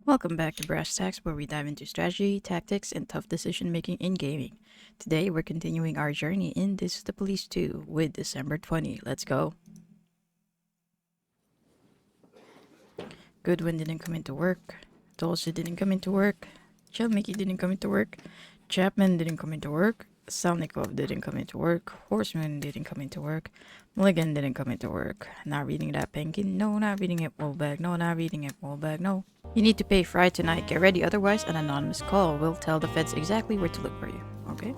Welcome back to Brass Tacks, where we dive into strategy, tactics, and tough decision making in gaming. Today, we're continuing our journey in This is the Police 2 with December 20. Let's go. Goodwin didn't come into work. Dolce didn't come into work. Chelmicky didn't come into work. Chapman didn't come into work. Salnikov didn't come into work. Horseman didn't come into work. Mulligan didn't come into work. Not reading that, Penkin. No, not reading it, Woolbag. No, not reading it, Woolbag. No. You need to pay Fry tonight. Get ready, otherwise an anonymous call will tell the feds exactly where to look for you. Okay?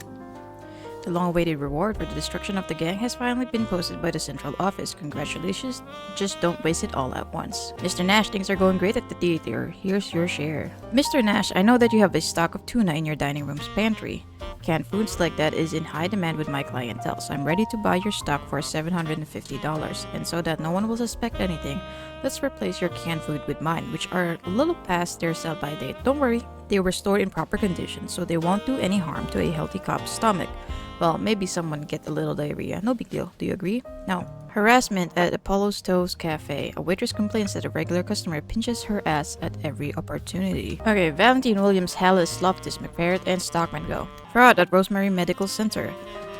The long-awaited reward for the destruction of the gang has finally been posted by the central office. Congratulations, just don't waste it all at once. Mr. Nash, things are going great at the theater. Here's your share. Mr. Nash, I know that you have a stock of tuna in your dining room's pantry. Canned foods like that is in high demand with my clientele, so I'm ready to buy your stock for $750. And so that no one will suspect anything, let's replace your canned food with mine, which are a little past their sell-by date. Don't worry, they were stored in proper condition, so they won't do any harm to a healthy cop's stomach. Well, maybe someone get a little diarrhea. No big deal. Do you agree? No. Harassment at Apollo's Toast Cafe. A waitress complains that a regular customer pinches her ass at every opportunity. Okay, Valentine Williams, Hallis, Loftus, McFerret, and Stockman go. Fraud at Rosemary Medical Center.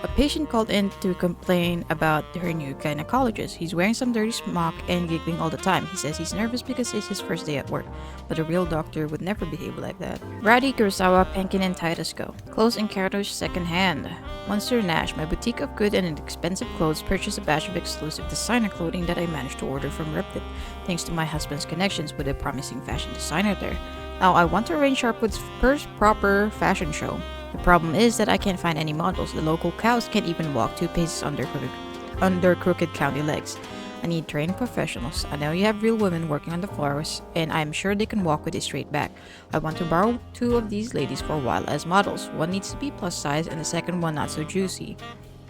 A patient called in to complain about her new gynecologist. He's wearing some dirty smock and giggling all the time. He says he's nervous because it's his first day at work, but a real doctor would never behave like that. Brady, Kurosawa, Penkin, and Titus go. Clothes encounters secondhand. Monster Nash, my boutique of good and inexpensive clothes, purchased a batch of exclusive designer clothing that I managed to order from Replit, thanks to my husband's connections with a promising fashion designer there. Now I want to arrange Sharpwood's first proper fashion show. The problem is that I can't find any models. The local cows can't even walk 2 paces under crooked county legs. I need trained professionals. I know you have real women working on the floors, and I'm sure they can walk with a straight back. I want to borrow 2 of these ladies for a while as models. One needs to be plus size and the second one not so juicy.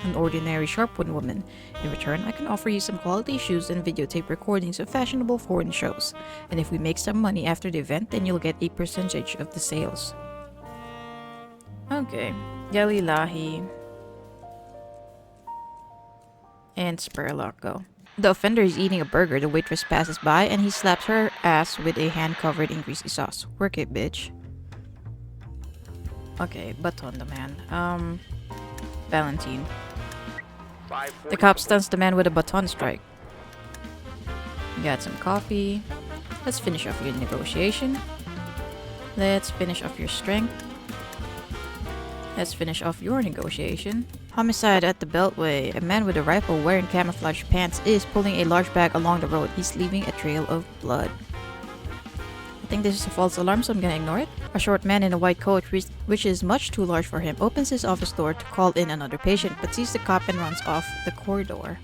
An ordinary Sharpwood woman. In return, I can offer you some quality shoes and videotape recordings of fashionable foreign shows. And if we make some money after the event, then you'll get a percentage of the sales. Okay, Galilahi and Spurlock go. The offender is eating a burger. The waitress passes by and he slaps her ass with a hand covered in greasy sauce. Work it, bitch. Okay, Baton the man. Valentine. The cop stuns the man with a baton strike. You got some coffee. Let's finish off your negotiation. Let's finish off your strength. Let's finish off your negotiation. Homicide at the Beltway. A man with a rifle wearing camouflage pants is pulling a large bag along the road. He's leaving a trail of blood. I think this is a false alarm, so I'm gonna ignore it. A short man in a white coat, which is much too large for him, opens his office door to call in another patient, but sees the cop and runs off the corridor.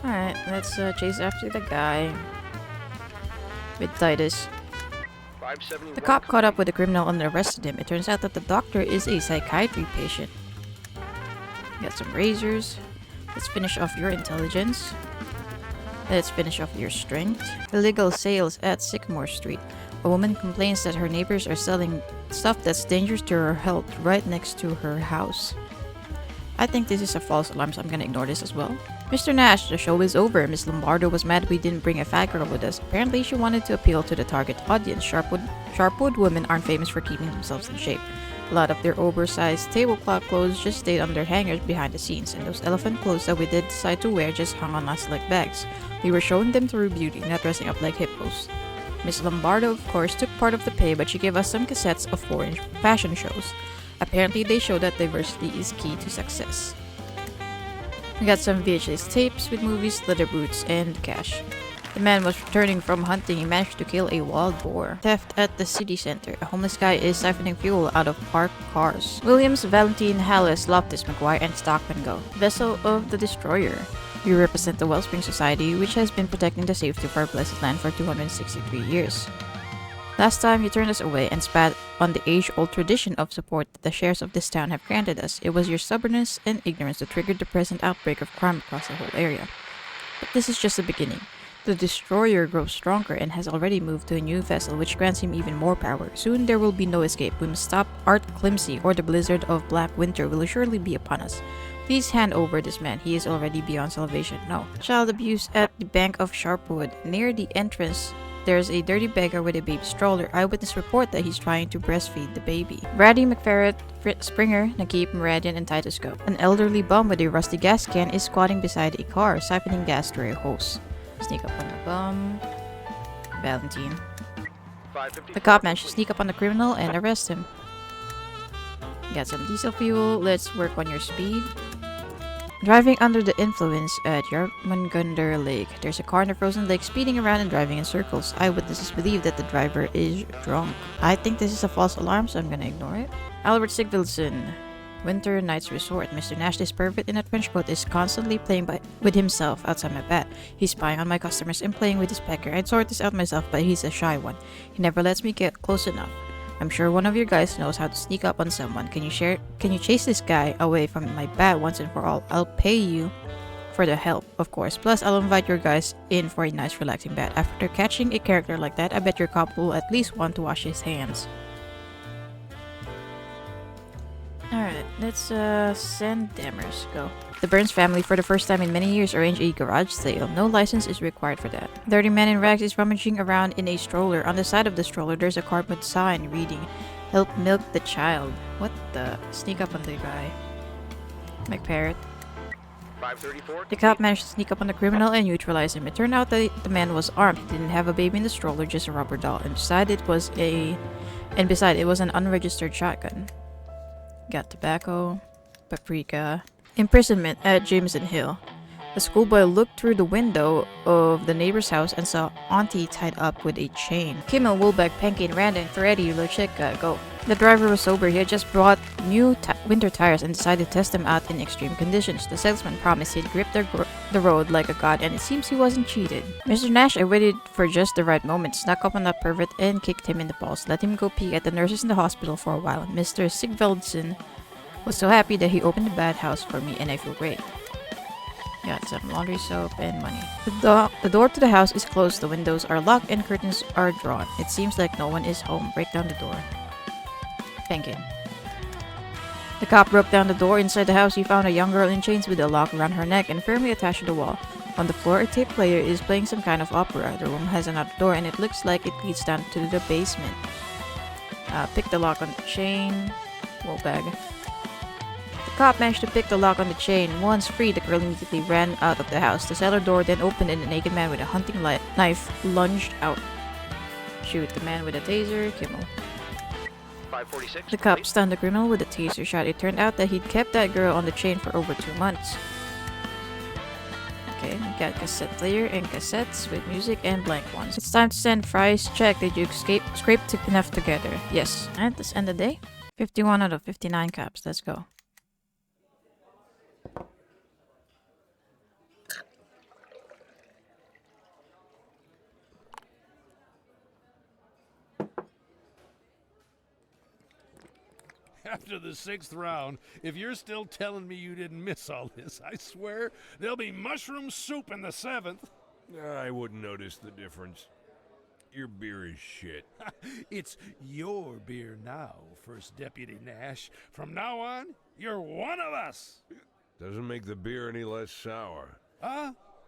Alright, let's chase after the guy with Titus. The cop caught up with the criminal and arrested him. It turns out that the doctor is a psychiatry patient. Got some razors. Let's finish off your intelligence. Let's finish off your strength. Illegal sales at Sycamore Street. A woman complains that her neighbors are selling stuff that's dangerous to her health right next to her house. I think this is a false alarm, so I'm gonna ignore this as well. Mr. Nash, the show is over. Miss Lombardo was mad we didn't bring a fat girl with us. Apparently, she wanted to appeal to the target audience. Sharpwood women aren't famous for keeping themselves in shape. A lot of their oversized tablecloth clothes just stayed on their hangers behind the scenes, and those elephant clothes that we did decide to wear just hung on us like bags. We were showing them through beauty, not dressing up like hippos. Miss Lombardo, of course, took part of the pay, but she gave us some cassettes of foreign fashion shows. Apparently, they show that diversity is key to success. We got some VHS tapes with movies, leather boots, and cash. The man was returning from hunting. He managed to kill a wild boar. Theft at the city center. A homeless guy is siphoning fuel out of parked cars. Williams, Valentine, Hallis, Loftus, McGuire, and Stockman go. Vessel of the Destroyer. We represent the Wellspring Society, which has been protecting the safety of our blessed land for 263 years. Last time, you turned us away and spat on the age-old tradition of support that the sheriffs of this town have granted us. It was your stubbornness and ignorance that triggered the present outbreak of crime across the whole area. But this is just the beginning. The Destroyer grows stronger and has already moved to a new vessel which grants him even more power. Soon there will be no escape. We must stop Art Climsey or the blizzard of Black Winter will surely be upon us. Please hand over this man. He is already beyond salvation. No. Child abuse at the Bank of Sharpwood. Near the entrance there's a dirty beggar with a baby stroller. Eyewitness report that he's trying to breastfeed the baby. Brady, McFerret, Springer, Nagib, Meridian, and Titoscope. An elderly bum with a rusty gas can is squatting beside a car, siphoning gas through a hose. Sneak up on the bum. Valentine. The cop managed to sneak up on the criminal and arrest him. Got some diesel fuel. Let's work on your speed. Driving under the influence at Yarmungandr Lake. There's a car in the frozen lake speeding around and driving in circles. Eyewitnesses believe that the driver is drunk. I think this is a false alarm, so I'm gonna ignore it. Albert Sigvildson. Winter Nights Resort. Mr. Nash, this pervert in a trench coat, is constantly playing with himself outside my bat. He's spying on my customers and playing with his pecker. I'd sort this out myself, but he's a shy one. He never lets me get close enough. I'm sure one of your guys knows how to sneak up on someone. Can you chase this guy away from my bat once and for all? I'll pay you for the help, of course. Plus, I'll invite your guys in for a nice relaxing bat. After catching a character like that, I bet your cop will at least want to wash his hands. Alright, let's send Dammers. Go. The Burns family, for the first time in many years, arranged a garage sale. No license is required for that. A dirty man in rags is rummaging around in a stroller. On the side of the stroller, there's a cardboard sign reading, "Help milk the child." What the? Sneak up on the guy. McParrot. The cop managed to sneak up on the criminal and neutralize him. It turned out that the man was armed. He didn't have a baby in the stroller, just a rubber doll. And beside it was an unregistered shotgun. Got tobacco, paprika. Imprisonment at Jameson Hill. A schoolboy looked through the window of the neighbor's house and saw Auntie tied up with a chain. Kimmel, Woolbeck, Penke, and Randon, Ferretti, Locheka, go. The driver was sober. He had just bought new winter tires and decided to test them out in extreme conditions. The salesman promised he'd grip the road like a god, and it seems he wasn't cheated. Mr. Nash, I waited for just the right moment, snuck up on that pervert and kicked him in the balls. Let him go peek at the nurses in the hospital for a while. Mr. Sigvaldson was so happy that he opened the bathhouse for me, and I feel great. Got some laundry soap and money. The door to the house is closed, the windows are locked, and curtains are drawn. It seems like no one is home. Break down the door. Penkin. The cop broke down the door. Inside the house, he found a young girl in chains with a lock around her neck and firmly attached to the wall. On the floor, a tape player is playing some kind of opera. The room has another door, and it looks like it leads down to the basement. Pick the lock on the chain. Wool bag. The cop managed to pick the lock on the chain. Once free, the girl immediately ran out of the house. The cellar door then opened and a naked man with a hunting knife lunged out. Shoot the man with a taser. Kimmel. The cop stunned the criminal with a taser shot. It turned out that he'd kept that girl on the chain for over 2 months. Okay, we got cassette player and cassettes with music and blank ones. It's time to send Fry's check. Did you scrape enough together? Yes. And let's end the day. 51 out of 59 caps. Let's go. After the 6th round, if you're still telling me you didn't miss all this, I swear there'll be mushroom soup in the 7th. I wouldn't notice the difference. Your beer is shit. It's your beer now, First Deputy Nash. From now on, you're one of us. Doesn't make the beer any less sour.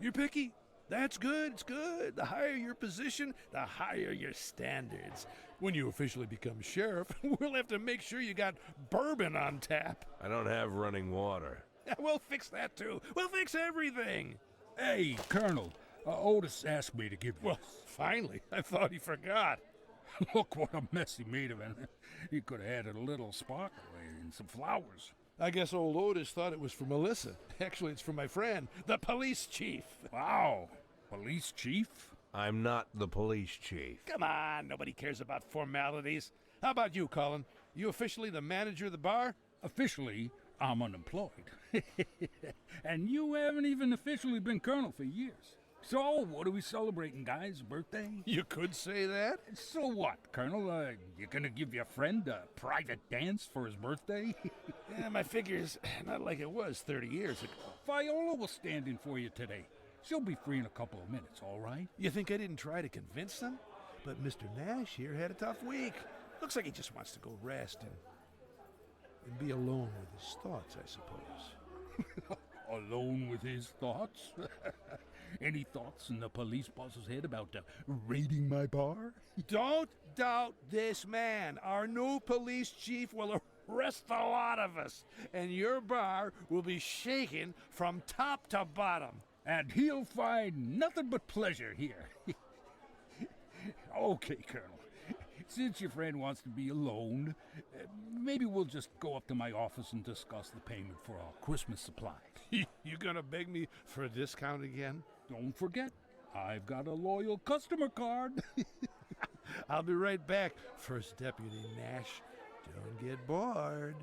You're picky? That's good, it's good. The higher your position, the higher your standards. When you officially become sheriff, we'll have to make sure you got bourbon on tap. I don't have running water. We'll fix that too. We'll fix everything. Hey, Colonel, Otis asked me to give you... Well, finally. I thought he forgot. Look what a mess he made of it. He could have added a little sparkle and some flowers. I guess old Otis thought it was for Melissa. Actually, it's for my friend, the police chief. Wow. Police chief? I'm not the police chief. Come on, nobody cares about formalities. How about you, Colin? You officially the manager of the bar? Officially, I'm unemployed. And you haven't even officially been colonel for years. So, what are we celebrating, guys? Birthday? You could say that. So what, Colonel? You gonna give your friend a private dance for his birthday? Yeah, my figure's not like it was 30 years ago. Viola was standing for you today. She'll be free in a couple of minutes, all right? You think I didn't try to convince them? But Mr. Nash here had a tough week. Looks like he just wants to go rest and be alone with his thoughts, I suppose. Alone with his thoughts? Any thoughts in the police boss's head about raiding my bar? Don't doubt this man. Our new police chief will arrest a lot of us, and your bar will be shaken from top to bottom. And he'll find nothing but pleasure here. Okay, Colonel. Since your friend wants to be alone, maybe we'll just go up to my office and discuss the payment for our Christmas supplies. You gonna beg me for a discount again? Don't forget, I've got a loyal customer card. I'll be right back, First Deputy Nash. Don't get bored.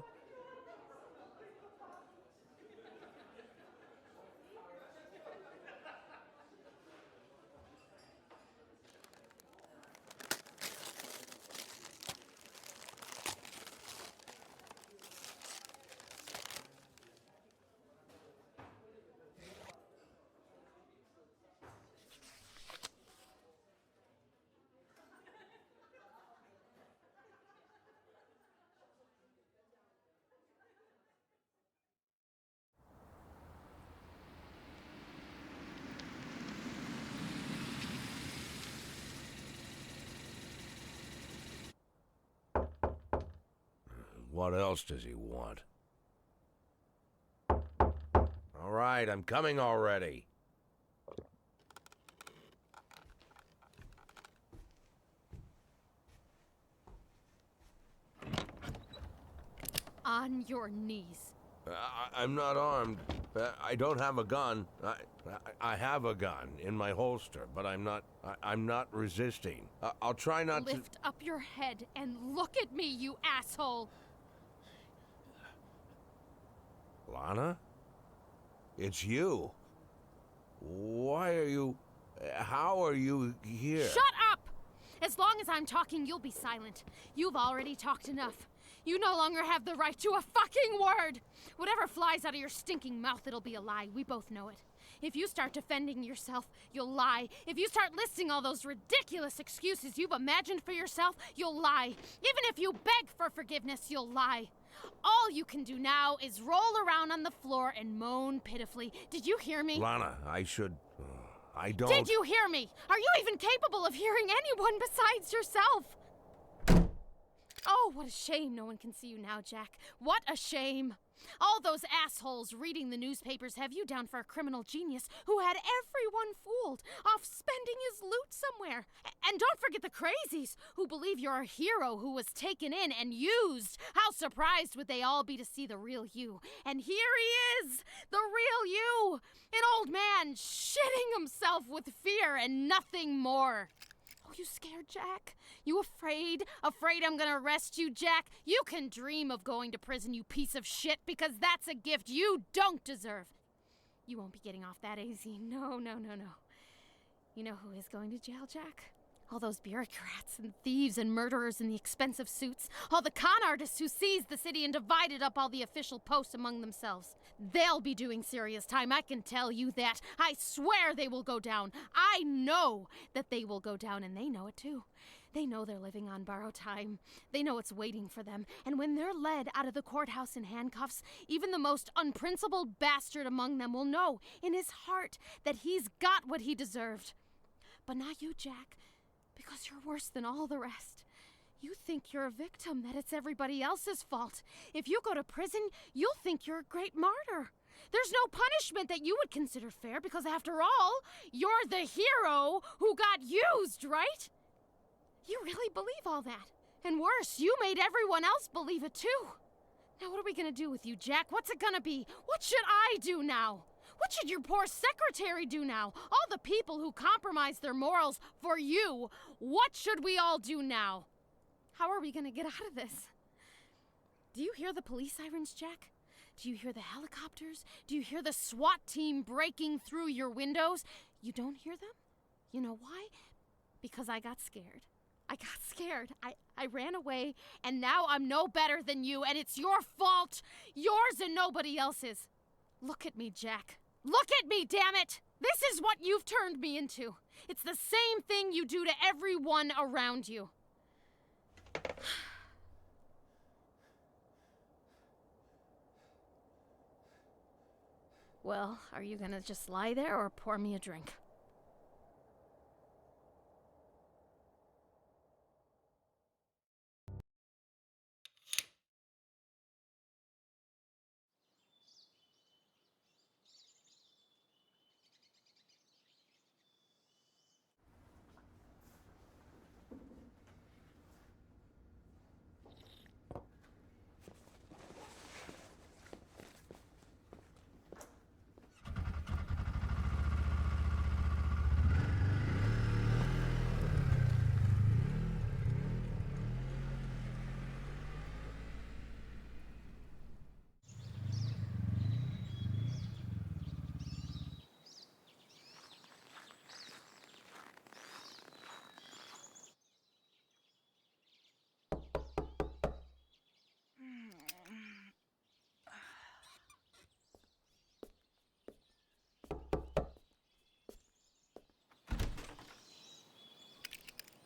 What else does he want? All right, I'm coming already. On your knees. I'm not armed. I don't have a gun. I have a gun in my holster, but I'm not resisting. I'll try not to... Lift up your head and look at me, you asshole! Lana? It's you. Why are you... How are you here? Shut up! As long as I'm talking, you'll be silent. You've already talked enough. You no longer have the right to a fucking word! Whatever flies out of your stinking mouth, it'll be a lie. We both know it. If you start defending yourself, you'll lie. If you start listing all those ridiculous excuses you've imagined for yourself, you'll lie. Even if you beg for forgiveness, you'll lie. All you can do now is roll around on the floor and moan pitifully. Did you hear me? Lana, I should... I don't... Did you hear me? Are you even capable of hearing anyone besides yourself? Oh, what a shame no one can see you now, Jack. What a shame. All those assholes reading the newspapers have you down for a criminal genius who had everyone fooled, off spending his loot somewhere. And don't forget the crazies who believe you're a hero who was taken in and used. How surprised would they all be to see the real you. And here he is, the real you, an old man shitting himself with fear and nothing more. Oh, you scared, Jack? You afraid? Afraid I'm gonna arrest you, Jack? You can dream of going to prison, you piece of shit, because that's a gift you don't deserve. You won't be getting off that easy. No. You know who is going to jail, Jack? All those bureaucrats and thieves and murderers in the expensive suits. All the con artists who seized the city and divided up all the official posts among themselves. They'll be doing serious time, I can tell you that. I swear they will go down. I know that they will go down, and they know it too. They know they're living on borrowed time. They know it's waiting for them. And when they're led out of the courthouse in handcuffs, even the most unprincipled bastard among them will know in his heart that he's got what he deserved. But not you, Jack. Because you're worse than all the rest. You think you're a victim, that it's everybody else's fault. If you go to prison, you'll think you're a great martyr. There's no punishment that you would consider fair because, after all, you're the hero who got used, right? You really believe all that. And worse, you made everyone else believe it too. Now what are we gonna do with you, Jack? What's it gonna be? What should I do now? What should your poor secretary do now? All the people who compromised their morals for you, what should we all do now? How are we gonna get out of this? Do you hear the police sirens, Jack? Do you hear the helicopters? Do you hear the SWAT team breaking through your windows? You don't hear them? You know why? Because I got scared. I got scared. I ran away, and now I'm no better than you, and it's your fault. Yours and nobody else's. Look at me, Jack. Look at me, damn it! This is what you've turned me into. It's the same thing you do to everyone around you. Well, are you gonna just lie there or pour me a drink?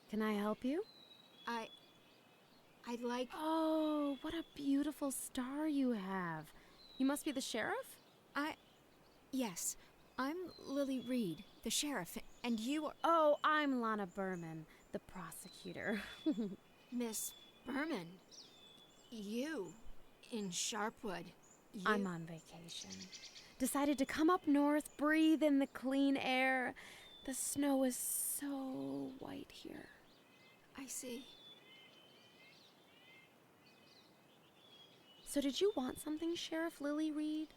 Can I help you? I'd like... Oh, what a beautiful star you have. You must be the sheriff? Yes, I'm Lily Reed, the sheriff, and you are... Oh, I'm Lana Berman, the prosecutor. Miss Berman. You, in Sharpwood. I'm on vacation. Decided to come up north, breathe in the clean air. The snow is so white here. I see. So did you want something, Sheriff Lily Reed?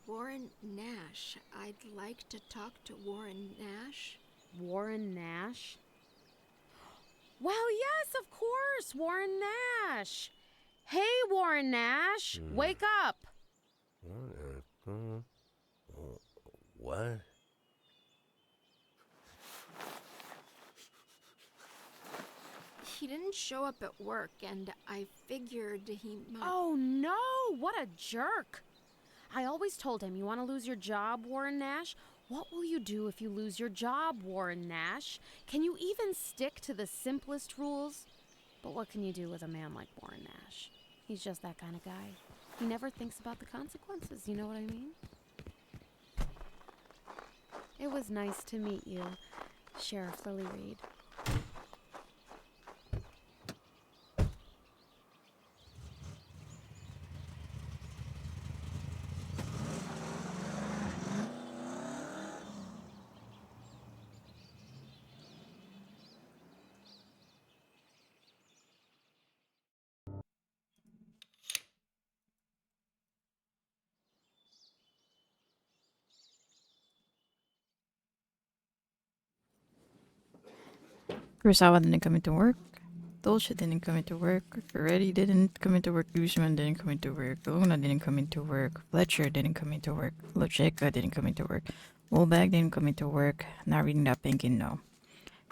Warren Nash. I'd like to talk to Warren Nash. Warren Nash? Well, yes, of course, Warren Nash. Hey, Warren Nash, wake up. What? He didn't show up at work, and I figured he might... Oh, no, what a jerk. I always told him, you want to lose your job, Warren Nash? What will you do if you lose your job, Warren Nash? Can you even stick to the simplest rules? But what can you do with a man like Warren Nash? He's just that kind of guy. He never thinks about the consequences, you know what I mean? It was nice to meet you, Sheriff Lily Reed. Kurosawa didn't come into work. Dolce didn't come into work. Ferretti didn't come into work. Guzman didn't come into work. Luna didn't come into work. Fletcher didn't come into work. Locheca didn't come into work. Woolbag didn't come into work. Not reading that painting, no.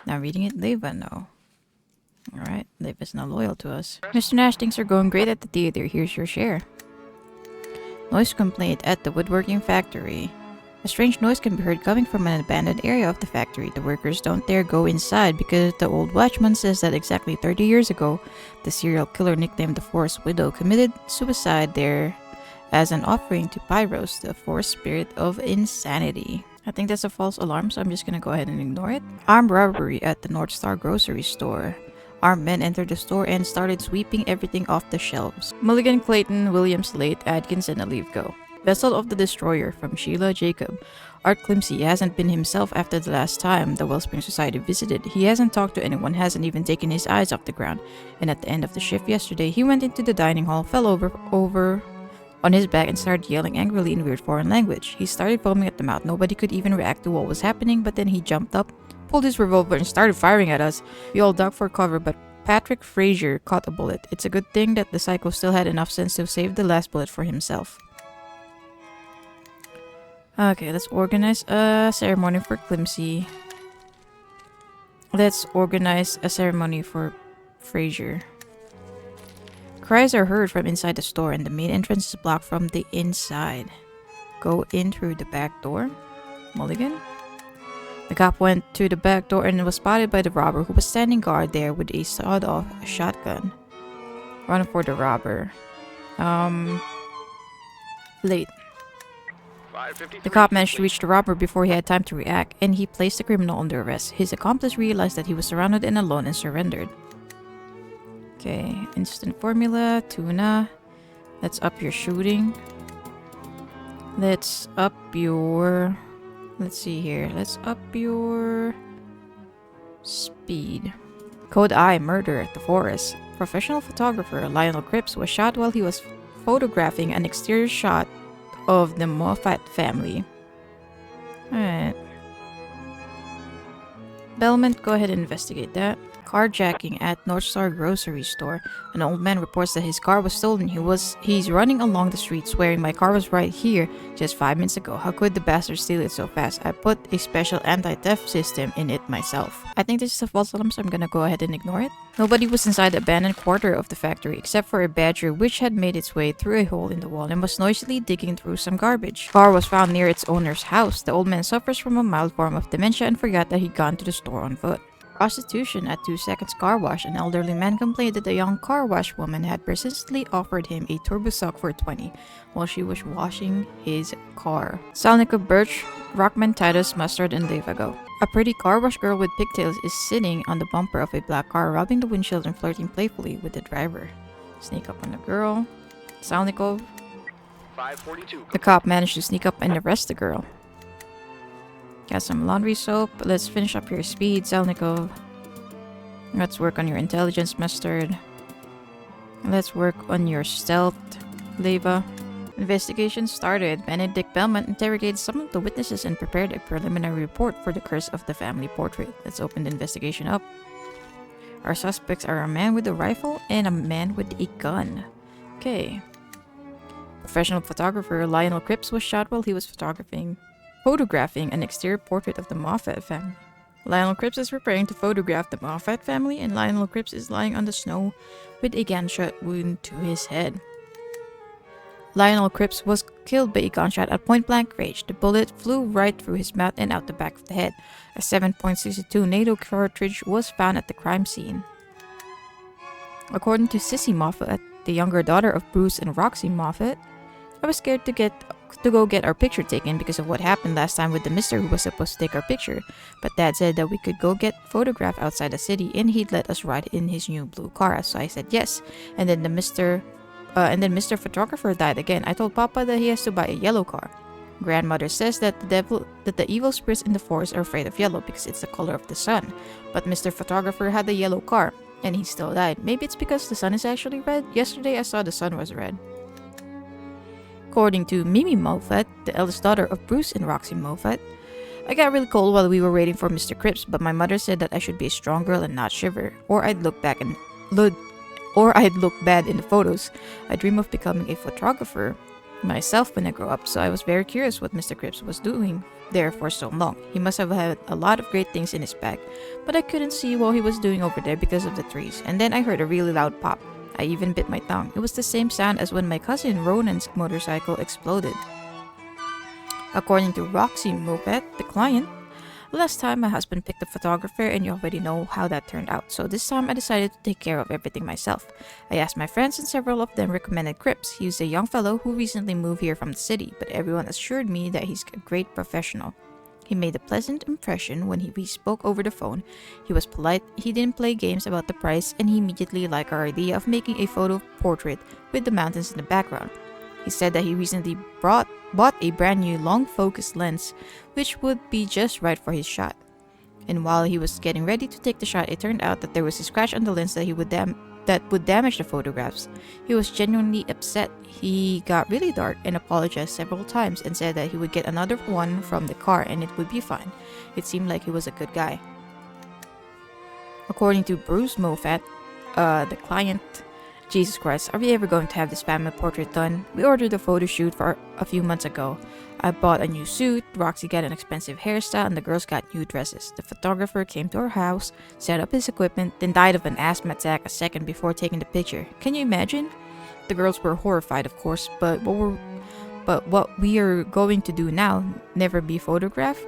Not reading it, Leva, no. Alright, Leva's not loyal to us. Mr. Nash, things are going great at the theater. Here's your share. Noise complaint at the woodworking factory. A strange noise can be heard coming from an abandoned area of the factory. The workers don't dare go inside because the old watchman says that exactly 30 years ago, the serial killer nicknamed the Forest Widow committed suicide there as an offering to Pyros, the forest spirit of insanity. I think that's a false alarm, so I'm just gonna go ahead and ignore it. Armed robbery at the North Star grocery store. Armed men entered the store and started sweeping everything off the shelves. Mulligan, Clayton, Williams, Late, Adkins, and Aleve go. Vessel of the Destroyer from Sheila Jacob. Art Climsey hasn't been himself after the last time the Wellspring Society visited. He hasn't talked to anyone, hasn't even taken his eyes off the ground. And at the end of the shift yesterday, he went into the dining hall, fell over on his back and started yelling angrily in weird foreign language. He started foaming at the mouth. Nobody could even react to what was happening, but then he jumped up, pulled his revolver, and started firing at us. We all ducked for cover, but Patrick Frazier caught a bullet. It's a good thing that the psycho still had enough sense to save the last bullet for himself. Okay, let's organize a ceremony for Climsey. Let's organize a ceremony for Frazier. Cries are heard from inside the store and the main entrance is blocked from the inside. Go in through the back door. Mulligan? The cop went to the back door and was spotted by the robber who was standing guard there with a sawed-off shotgun. Run for the robber. Late. The cop managed to reach the robber before he had time to react, and he placed the criminal under arrest. His accomplice realized that he was surrounded and alone and surrendered. Okay, instant formula, tuna. Let's up your shooting. Let's up your... Let's see here. Let's up your... speed. Code I, murder at the forest. Professional photographer Lionel Cripps was shot while he was photographing an exterior shot of the Moffat family. Alright. Belmont, go ahead and investigate that. Carjacking at North Star grocery store. An old man reports that his car was stolen. He's running along the street swearing my car was right here just 5 minutes ago. How could the bastard steal it so fast? I put a special anti-theft system in it myself. I think this is a false alarm, so I'm gonna go ahead and ignore it. Nobody was inside the abandoned quarter of the factory except for a badger which had made its way through a hole in the wall and was noisily digging through some garbage. Car was found near its owner's house. The old man suffers from a mild form of dementia and forgot that he'd gone to the store on foot. Prostitution at 2 Seconds Car Wash. An elderly man complained that a young car wash woman had persistently offered him a turbo suck for 20 while she was washing his car. Salnikov Birch, Rockman Titus, Mustard, and Levago. A pretty car wash girl with pigtails is sitting on the bumper of a black car, rubbing the windshield and flirting playfully with the driver. Sneak up on the girl. Salnikov. 542. The cop managed to sneak up and arrest the girl. Got some laundry soap. Let's finish up your speed, Zelnikov. Let's work on your intelligence, Mustard. Let's work on your stealth, Leva. Investigation started. Benedict Belmont interrogated some of the witnesses and prepared a preliminary report for the curse of the family portrait. Let's open the investigation up. Our suspects are a man with a rifle and a man with a gun. Okay. Professional photographer Lionel Cripps was shot while he was photographing an exterior portrait of the Moffat family. Lionel Cripps is preparing to photograph the Moffat family, and Lionel Cripps is lying on the snow with a gunshot wound to his head. Lionel Cripps was killed by a gunshot at point-blank range. The bullet flew right through his mouth and out the back of the head. A 7.62 NATO cartridge was found at the crime scene. According to Sissy Moffat, the younger daughter of Bruce and Roxy Moffat, I was scared to go get our picture taken because of what happened last time with the mister who was supposed to take our picture. But Dad said that we could go get photographed outside the city and he'd let us ride in his new blue car. So I said yes. And then Mr. Photographer died again. I told Papa that he has to buy a yellow car. Grandmother says that the evil spirits in the forest are afraid of yellow because it's the color of the sun. But Mr. Photographer had the yellow car and he still died. Maybe it's because the sun is actually red. Yesterday I saw the sun was red. According to Mimi Moffat, the eldest daughter of Bruce and Roxy Moffat, I got really cold while we were waiting for Mr. Cripps, but my mother said that I should be a strong girl and not shiver, or I'd look bad in the photos. I dream of becoming a photographer myself when I grow up, so I was very curious what Mr. Cripps was doing there for so long. He must have had a lot of great things in his bag, but I couldn't see what he was doing over there because of the trees. And then I heard a really loud pop. I even bit my tongue. It was the same sound as when my cousin Ronan's motorcycle exploded. According to Roxy Moffat, the client, last time my husband picked a photographer and you already know how that turned out, so this time I decided to take care of everything myself. I asked my friends and several of them recommended Cripps. He's a young fellow who recently moved here from the city, but everyone assured me that he's a great professional. He made a pleasant impression when we spoke over the phone. He was polite, he didn't play games about the price, and he immediately liked our idea of making a photo portrait with the mountains in the background. He said that he recently bought a brand new long focus lens, which would be just right for his shot. And while he was getting ready to take the shot, it turned out that there was a scratch on the lens that would damage the photographs. He was genuinely upset. He got really dark and apologized several times and said that he would get another one from the car and it would be fine. It seemed like he was a good guy. According to Bruce Moffat, the client, Jesus Christ, are we ever going to have this family portrait done? We ordered a photo shoot for a few months ago. I bought a new suit, Roxy got an expensive hairstyle, and the girls got new dresses. The photographer came to our house, set up his equipment, then died of an asthma attack a second before taking the picture. Can you imagine? The girls were horrified, of course, but what we are going to do now, never be photographed?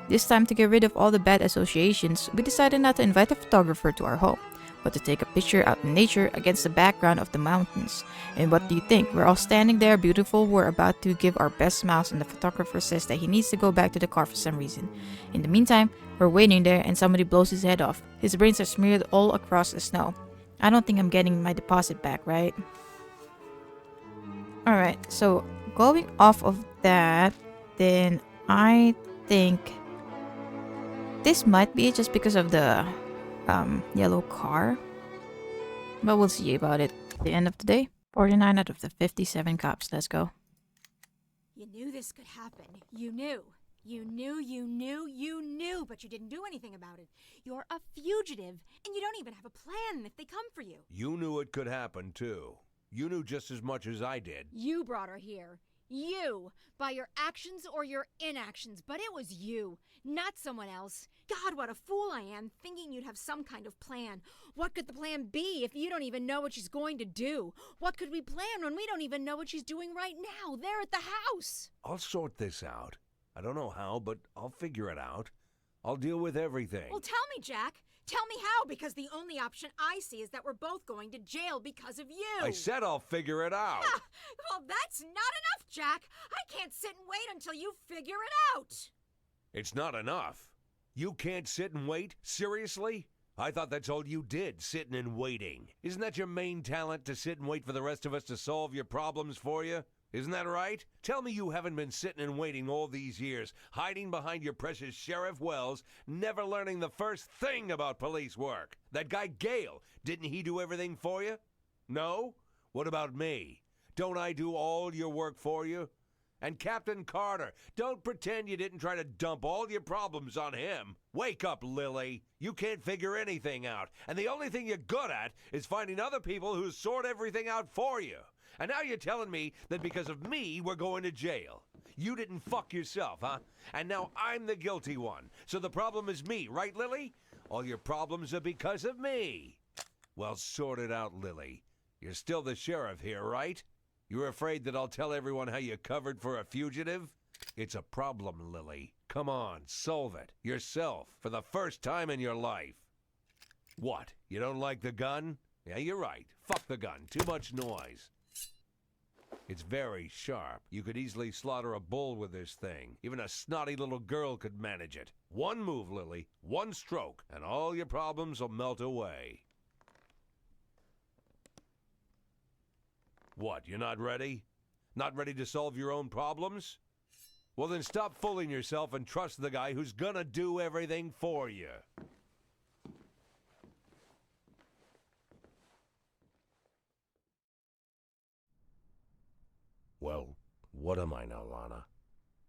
This time, to get rid of all the bad associations, we decided not to invite the photographer to our home. but to take a picture out in nature against the background of the mountains. And what do you think? We're all standing there, beautiful. We're about to give our best smiles, and the photographer says that he needs to go back to the car for some reason. In the meantime, we're waiting there, and somebody blows his head off. His brains are smeared all across the snow. I don't think I'm getting my deposit back, right? Alright, so going off of that, then I think this might be just because of the yellow car. But we'll see about it at the end of the day. 49 out of the 57 cops. Let's go. You knew this could happen. You knew, but you didn't do anything about it. You're a fugitive, and you don't even have a plan if they come for you. You knew it could happen, too. You knew just as much as I did. You brought her here. You, by your actions or your inactions, but it was you, not someone else. God, what a fool I am, thinking you'd have some kind of plan. What could the plan be if you don't even know what she's going to do? What could we plan when we don't even know what she's doing right now, there at the house? I'll sort this out. I don't know how, but I'll figure it out. I'll deal with everything. Well, tell me, Jack. Tell me how, because the only option I see is that we're both going to jail because of you. I said I'll figure it out. Ah, well, that's not enough, Jack. I can't sit and wait until you figure it out. It's not enough. You can't sit and wait? Seriously? I thought that's all you did, sitting and waiting. Isn't that your main talent, to sit and wait for the rest of us to solve your problems for you? Isn't that right? Tell me you haven't been sitting and waiting all these years, hiding behind your precious Sheriff Wells, never learning the first thing about police work. That guy Gale, didn't he do everything for you? No? What about me? Don't I do all your work for you? And Captain Carter, don't pretend you didn't try to dump all your problems on him. Wake up, Lilly. You can't figure anything out, and the only thing you're good at is finding other people who sort everything out for you. And now you're telling me that because of me, we're going to jail. You didn't fuck yourself, huh? And now I'm the guilty one. So the problem is me, right, Lilly? All your problems are because of me. Well, sort it out, Lilly. You're still the sheriff here, right? You're afraid that I'll tell everyone how you covered for a fugitive? It's a problem, Lilly. Come on, solve it. Yourself, for the first time in your life. What, you don't like the gun? Yeah, you're right. Fuck the gun. Too much noise. It's very sharp. You could easily slaughter a bull with this thing. Even a snotty little girl could manage it. One move, Lilly. One stroke, and all your problems will melt away. What, you're not ready? Not ready to solve your own problems? Well, then stop fooling yourself and trust the guy who's gonna do everything for you. Well, what am I now, Lana?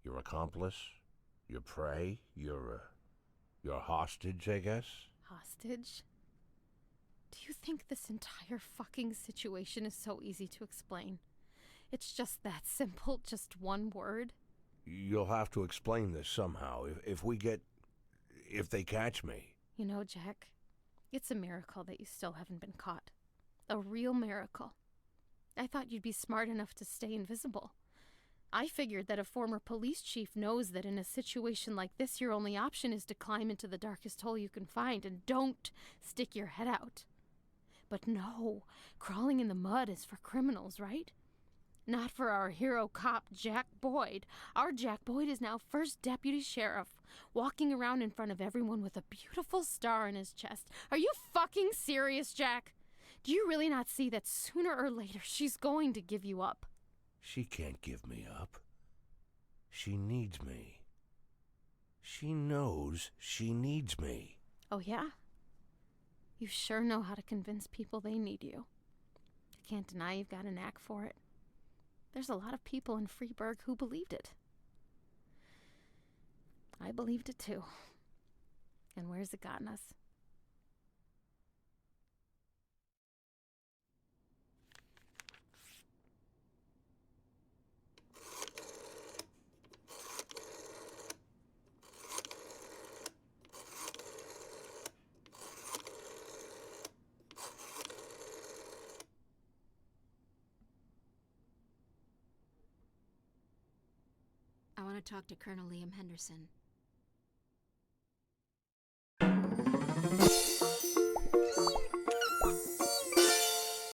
Your accomplice? Your prey? Your hostage, I guess? Hostage? Do you think this entire fucking situation is so easy to explain? It's just that simple, just one word? You'll have to explain this somehow, if they catch me. You know, Jack, it's a miracle that you still haven't been caught. A real miracle. I thought you'd be smart enough to stay invisible. I figured that a former police chief knows that in a situation like this, your only option is to climb into the darkest hole you can find and don't stick your head out. But no, crawling in the mud is for criminals, right? Not for our hero cop, Jack Boyd. Our Jack Boyd is now first deputy sheriff, walking around in front of everyone with a beautiful star in his chest. Are you fucking serious, Jack? Do you really not see that sooner or later she's going to give you up? She can't give me up. She needs me. She knows she needs me. Oh, yeah? You sure know how to convince people they need you. I can't deny you've got a knack for it. There's a lot of people in Freeburg who believed it. I believed it too. And where's it gotten us? I want to talk to Colonel Henderson.